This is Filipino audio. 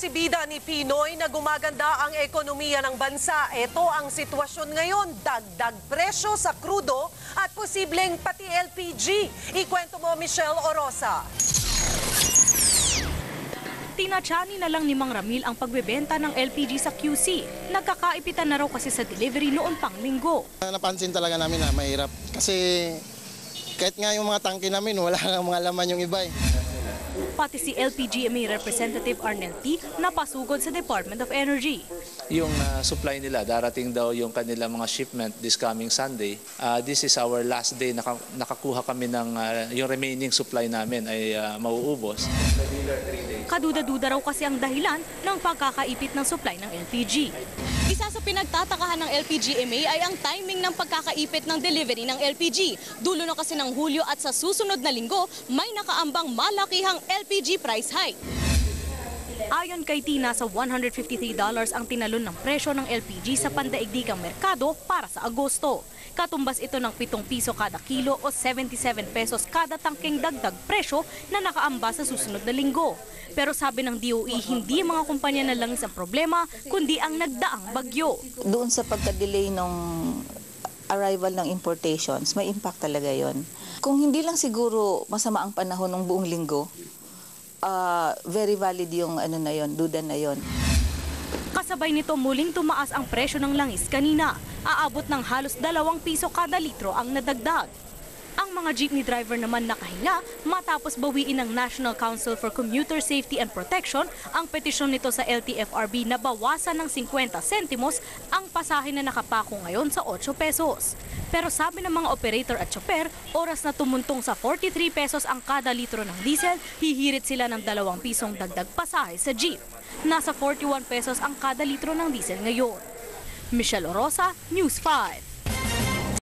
Inosibida ni Pinoy na gumaganda ang ekonomiya ng bansa. Ito ang sitwasyon ngayon, dagdag presyo sa krudo at posibleng pati LPG. Ikwento mo, Michelle Orosa. Tinatyani na lang ni Mang Ramil ang pagbebenta ng LPG sa QC. Nagkakaipitan na raw kasi sa delivery noon pang linggo. Napansin talaga namin na mahirap kasi kahit nga yung mga tangke namin wala nga mga laman yung iba eh. Pati si LPGMA Representative Arnel T. napasugod sa Department of Energy. Yung supply nila, darating daw yung kanilang mga shipment this coming Sunday. This is our last day, nakakuha kami ng yung remaining supply namin ay mauubos. Kaduda-duda raw kasi ang dahilan ng pagkakaipit ng supply ng LPG. Isa sa pinagtatakahan ng LPGMA ay ang timing ng pagkakaipit ng delivery ng LPG. Dulo na kasi ng Hulyo at sa susunod na linggo, may nakaambang malakihang LPG price hike. Ayon kay Tina, sa $153 ang tinalon ng presyo ng LPG sa pandaigdigang merkado para sa Agosto. Katumbas ito ng 7 piso kada kilo o 77 pesos kada tangkeng dagdag presyo na nakaamba sa susunod na linggo. Pero sabi ng DOE, hindi mga kumpanya na langis ang problema, kundi ang nagdaang bagyo. Doon sa pagka-delay ng arrival ng importations, may impact talaga yon. Kung hindi lang siguro masama ang panahon ng buong linggo, very valid yung duda na yon. Kasabay nito muling tumaas ang presyo ng langis kanina. Aabot ng halos 2 piso kada litro ang nadagdag. Ang mga jeepney driver naman nakahinga matapos bawiin ng National Council for Commuter Safety and Protection ang petisyon nito sa LTFRB na bawasan ng 50 sentimos ang pasahe na nakapako ngayon sa 8 pesos. Pero sabi ng mga operator at tsoper, oras na tumuntong sa 43 pesos ang kada litro ng diesel, hihirit sila ng 2 pisong dagdag pasahe sa jeep. Nasa 41 pesos ang kada litro ng diesel ngayon. Michelle Orosa, News 5.